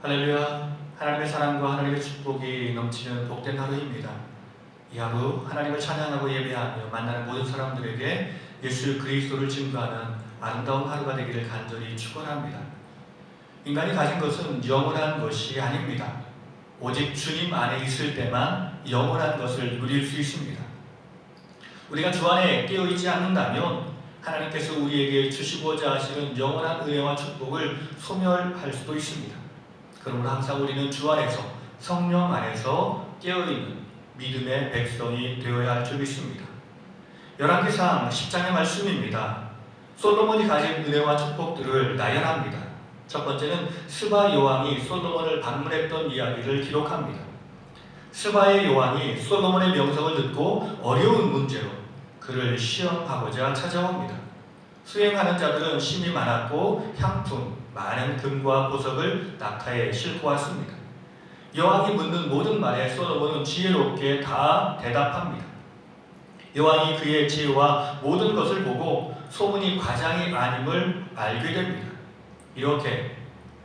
할렐루야. 하나님의 사랑과 하나님의 축복이 넘치는 복된 하루입니다. 이 하루 하나님을 찬양하고 예배하며 만나는 모든 사람들에게 예수 그리스도를 증거하는 아름다운 하루가 되기를 간절히 축원합니다. 인간이 가진 것은 영원한 것이 아닙니다. 오직 주님 안에 있을 때만 영원한 것을 누릴 수 있습니다. 우리가 주 안에 깨어있지 않는다면 하나님께서 우리에게 주시고자 하시는 영원한 은혜와 축복을 소멸할 수도 있습니다. 그러므로 항상 우리는 주 안에서, 성령 안에서 깨어있는 믿음의 백성이 되어야 할 줄 믿습니다. 열왕기상 10장의 말씀입니다. 솔로몬이 가진 은혜와 축복들을 나열합니다. 첫 번째는 스바 여왕이 솔로몬을 방문했던 이야기를 기록합니다. 스바의 여왕이 솔로몬의 명성을 듣고 어려운 문제로 그를 시험하고자 찾아옵니다. 수행하는 자들은 심이 많았고 향품, 많은 금과 보석을 낙타에 싣고 왔습니다. 여왕이 묻는 모든 말에 솔로몬은 지혜롭게 다 대답합니다. 여왕이 그의 지혜와 모든 것을 보고 소문이 과장이 아님을 알게 됩니다. 이렇게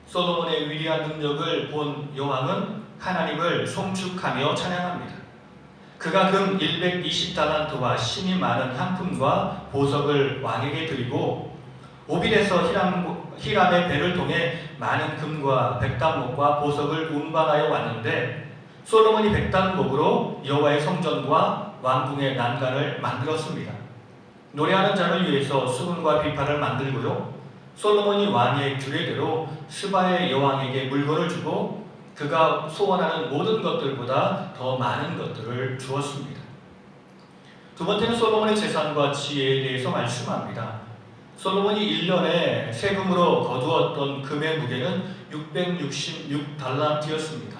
솔로몬의 위대한 능력을 본 여왕은 하나님을 송축하며 찬양합니다. 그가 금 120달란트와 심이 많은 향품과 보석을 왕에게 드리고 오빌에서 히람의 배를 통해 많은 금과 백단목과 보석을 운반하여 왔는데 솔로몬이 백단목으로 여호와의 성전과 왕궁의 난간을 만들었습니다. 노래하는 자를 위해서 수금과 비파를 만들고요. 솔로몬이 왕의 규례대로 스바의 여왕에게 물건을 주고 그가 소원하는 모든 것들보다 더 많은 것들을 주었습니다. 두 번째는 솔로몬의 재산과 지혜에 대해서 말씀합니다. 솔로몬이 1년에 세금으로 거두었던 금의 무게는 666달란트였습니다.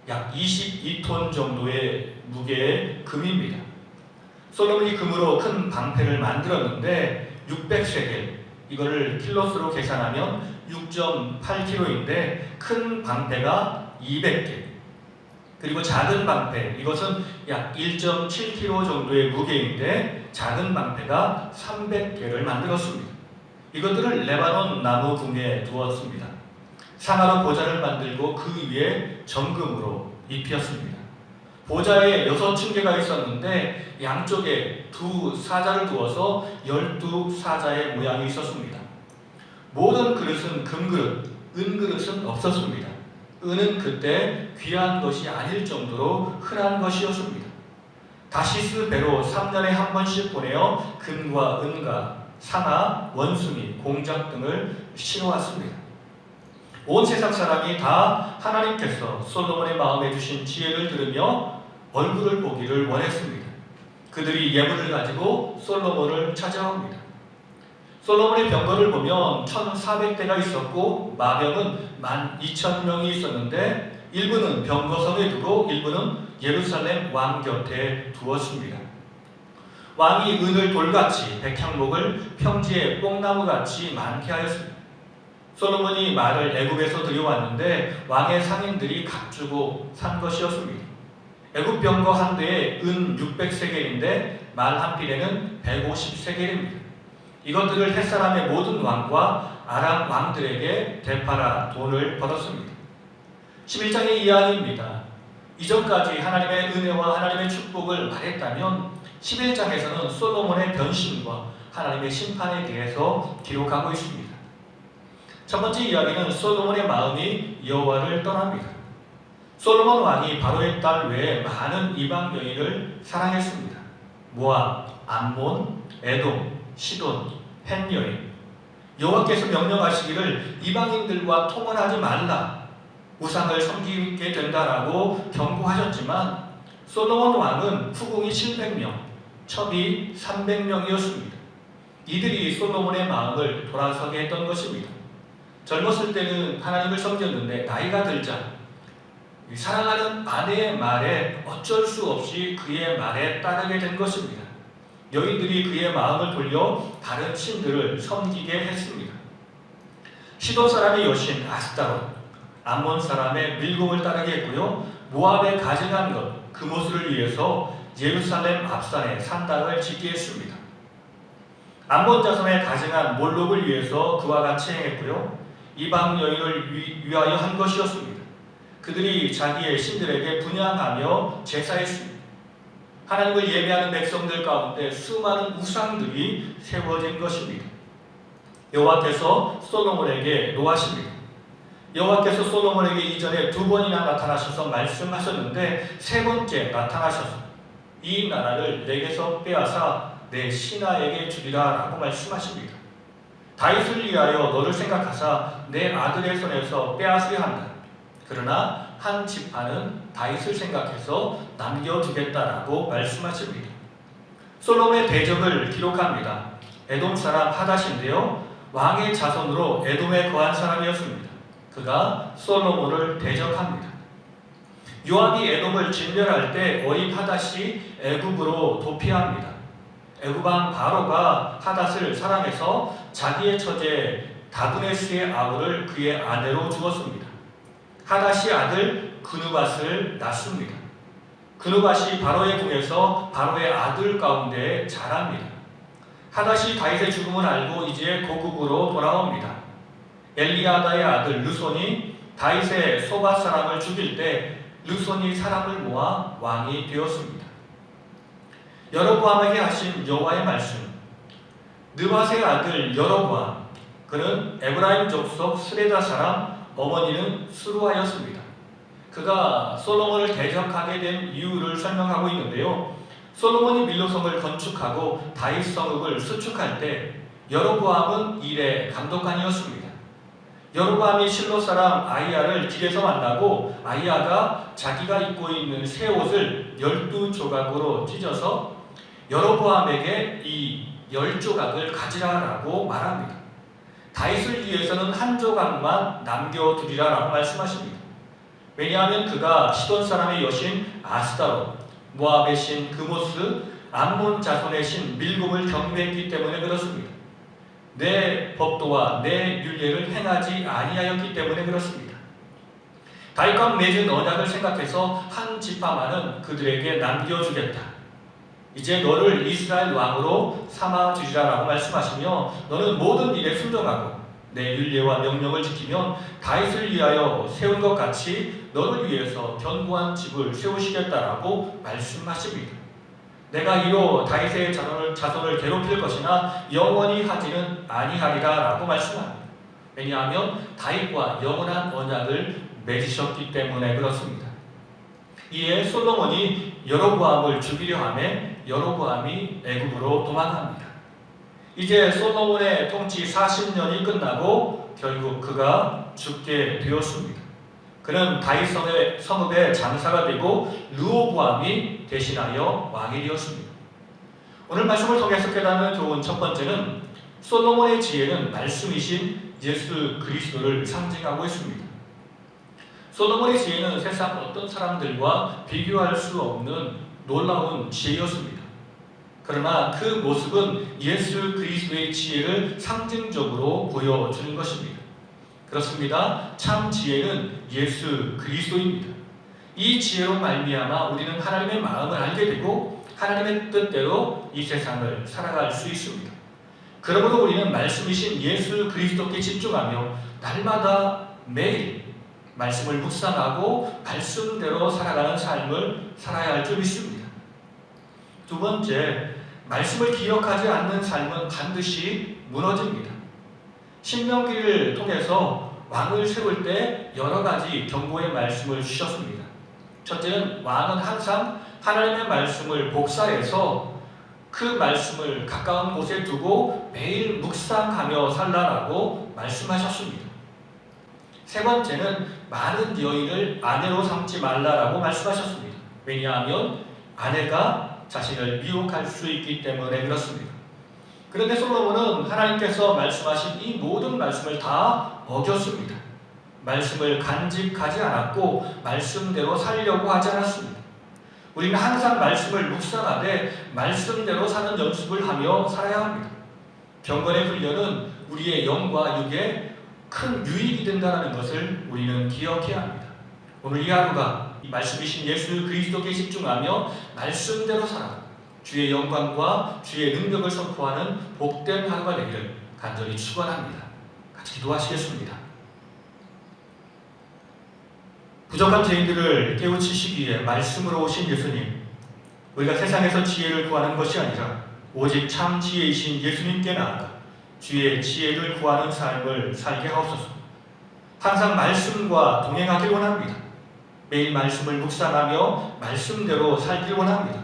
약 22톤 정도의 무게의 금입니다. 솔로몬이 금으로 큰 방패를 만들었는데 600세겔, 이거를 킬로수로 계산하면 6.8kg인데 큰 방패가 200개, 그리고 작은 방패, 이것은 약 1.7kg 정도의 무게인데 작은 방패가 300개를 만들었습니다. 이것들을 레바논 나무 궁에 두었습니다. 상하로 보좌를 만들고 그 위에 정금으로 입혔습니다. 보좌에 6층계가 있었는데 양쪽에 두 사자를 두어서 12사자의 모양이 있었습니다. 모든 그릇은 금그릇, 은그릇은 없었습니다. 은은 그때 귀한 것이 아닐 정도로 흔한 것이었습니다. 다시스 배로 3년에 한 번씩 보내어 금과 은과 상아, 원숭이, 공작 등을 실어왔습니다. 온 세상 사람이 다 하나님께서 솔로몬의 마음에 주신 지혜를 들으며 얼굴을 보기를 원했습니다. 그들이 예물을 가지고 솔로몬을 찾아옵니다. 솔로몬의 병거를 보면 1,400대가 있었고 마병은 12,000명이 있었는데 일부는 병거성에 두고 일부는 예루살렘 왕 곁에 두었습니다. 왕이 은을 돌같이 백향목을 평지에 뽕나무같이 많게 하였습니다. 솔로몬이 말을 애굽에서 들여왔는데 왕의 상인들이 값주고 산 것이었습니다. 애굽 병거 한 대에 은 600세겔인데 말 한 필에는 150세겔입니다. 이것들을 햇사람의 모든 왕과 아람 왕들에게 되팔아 돈을 벌었습니다. 11장의 이야기입니다. 이전까지 하나님의 은혜와 하나님의 축복을 말했다면 11장에서는 솔로몬의 변심과 하나님의 심판에 대해서 기록하고 있습니다. 첫 번째 이야기는 솔로몬의 마음이 여호와를 떠납니다. 솔로몬 왕이 바로의 딸 외에 많은 이방 여인을 사랑했습니다. 모압, 암몬, 에돔, 시돈, 헷 여인. 여호와께서 명령하시기를 이방인들과 통혼하지 말라, 우상을 섬기게 된다라고 경고하셨지만 솔로몬 왕은 후궁이 700명, 첩이 300명이었습니다. 이들이 솔로몬의 마음을 돌아서게 했던 것입니다. 젊었을 때는 하나님을 섬겼는데 나이가 들자 사랑하는 아내의 말에 어쩔 수 없이 그의 말에 따르게 된 것입니다. 여인들이 그의 마음을 돌려 다른 신들을 섬기게 했습니다. 시돈 사람의 여신 아스타롯, 암몬 사람의 밀공을 따르게 했고요. 모압에 가증한 것, 그모스를 위해서 예루살렘 앞산에 산당을 짓게 했습니다. 암몬 자손에 가증한 몰록을 위해서 그와 같이 행했고요. 이방 여인을 위하여 한 것이었습니다. 그들이 자기의 신들에게 분향하며 제사했습니다. 하나님을 예배하는 백성들 가운데 수많은 우상들이 세워진 것입니다. 여호와께서 솔로몬에게 노하십니다. 여호와께서 솔로몬에게 이전에 2번이나 나타나셔서 말씀하셨는데 3번째 나타나셔서 이 나라를 내게서 빼앗아 내 신하에게 주리라 라고 말씀하십니다. 다윗을 위하여 너를 생각하사 내 아들의 손에서 빼앗으려 한다. 그러나 한 지파는 다윗을 생각해서 남겨두겠다라고 말씀하십니다. 솔로몬의 대적을 기록합니다. 에돔 사람 하닷인데요, 왕의 자손으로 에돔에 거한 사람이었습니다. 그가 솔로몬을 대적합니다. 요압이 에돔을 진멸할 때 어린 하닷이 애굽으로 도피합니다. 애굽왕 바로가 하닷을 사랑해서 자기의 처제 다브네스의 아우를 그의 아내로 주었습니다. 하닷이 아들 그누밧을 낳습니다. 그누밧이 바로의 궁에서 바로의 아들 가운데 자랍니다. 하닷이 다윗의 죽음을 알고 이제 고국으로 돌아옵니다. 엘리아다의 아들 르손이 다윗의 소밧 사람을 죽일 때 르손이 사람을 모아 왕이 되었습니다. 여로보암에게 하신 여호와의 말씀. 느밧의 아들 여로보암, 그는 에브라임 족속 스레다 사람, 어머니는 수루하였습니다. 그가 솔로몬을 대적하게 된 이유를 설명하고 있는데요, 솔로몬이 밀로성을 건축하고 다윗 성읍을 수축할 때 여로보암은 일의 감독관이었습니다. 여로보암이 실로 사람 아히야를 길에서 만나고 아히야가 자기가 입고 있는 새 옷을 12조각으로 찢어서 여로보암에게 이 10조각을 가지라라고 말합니다. 다윗을 위해서는 한 조각만 남겨두리라 라고 말씀하십니다. 왜냐하면 그가 시돈 사람의 여신 아스다롯, 모압의 신 그모스, 암몬 자손의 신 밀곰을 경배했기 때문에 그렇습니다. 내 법도와 내 율례를 행하지 아니하였기 때문에 그렇습니다. 다윗과 맺은 언약을 생각해서 한 지파만은 그들에게 남겨주겠다. 이제 너를 이스라엘 왕으로 삼아주리라 라고 말씀하시며 너는 모든 일에 순종하고 내 율례와 명령을 지키면 다윗을 위하여 세운 것 같이 너를 위해서 견고한 집을 세우시겠다라고 말씀하십니다. 내가 이로 다윗의 자손을 괴롭힐 것이나 영원히 하지는 아니하리라 라고 말씀합니다. 왜냐하면 다윗과 영원한 언약을 맺으셨기 때문에 그렇습니다. 이에 솔로몬이 여로보암을 죽이려 하매 여로보암이 애굽으로 도망합니다. 이제 솔로몬의 통치 40년이 끝나고 결국 그가 죽게 되었습니다. 그는 다윗 성읍의 장사가 되고 르호보암이 대신하여 왕이 되었습니다. 오늘 말씀을 통해서 깨닫는 좋은 첫 번째는 솔로몬의 지혜는 말씀이신 예수 그리스도를 상징하고 있습니다. 솔로몬의 지혜는 세상 어떤 사람들과 비교할 수 없는 놀라운 지혜였습니다. 그러나 그 모습은 예수 그리스도의 지혜를 상징적으로 보여주는 것입니다. 그렇습니다. 참 지혜는 예수 그리스도입니다. 이 지혜로 말미암아 우리는 하나님의 마음을 알게 되고 하나님의 뜻대로 이 세상을 살아갈 수 있습니다. 그러므로 우리는 말씀이신 예수 그리스도께 집중하며 날마다 매일 말씀을 묵상하고 말씀대로 살아가는 삶을 살아야 할 줄 믿습니다. 두 번째, 말씀을 기억하지 않는 삶은 반드시 무너집니다. 신명기를 통해서 왕을 세울 때 여러 가지 경고의 말씀을 주셨습니다. 첫째는 왕은 항상 하나님의 말씀을 복사해서 그 말씀을 가까운 곳에 두고 매일 묵상하며 살라라고 말씀하셨습니다. 세 번째는 많은 여인을 아내로 삼지 말라라고 말씀하셨습니다. 왜냐하면 아내가 자신을 미혹할 수 있기 때문에 그렇습니다. 그런데 솔로몬은 하나님께서 말씀하신 이 모든 말씀을 다 어겼습니다. 말씀을 간직하지 않았고 말씀대로 살려고 하지 않았습니다. 우리는 항상 말씀을 묵상하되 말씀대로 사는 연습을 하며 살아야 합니다. 경건의 훈련은 우리의 영과 육에 큰 유익이 된다는 것을 우리는 기억해야 합니다. 오늘 이 하루가 이 말씀이신 예수 그리스도께 집중하며 말씀대로 살아 주의 영광과 주의 능력을 선포하는 복된 하루가 되기를 간절히 축원합니다. 같이 기도하시겠습니다. 부족한 죄인들을 깨우치시기 위해 말씀으로 오신 예수님, 우리가 세상에서 지혜를 구하는 것이 아니라 오직 참 지혜이신 예수님께 나아가 주의 지혜를 구하는 삶을 살게 하옵소서. 항상 말씀과 동행하길 원합니다. 매일 말씀을 묵상하며 말씀대로 살길 원합니다.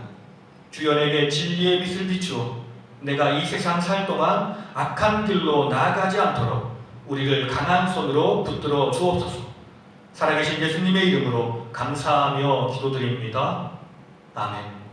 주여 내게 진리의 빛을 비추어 내가 이 세상 살 동안 악한 길로 나아가지 않도록 우리를 강한 손으로 붙들어 주옵소서. 살아계신 예수님의 이름으로 감사하며 기도드립니다. 아멘.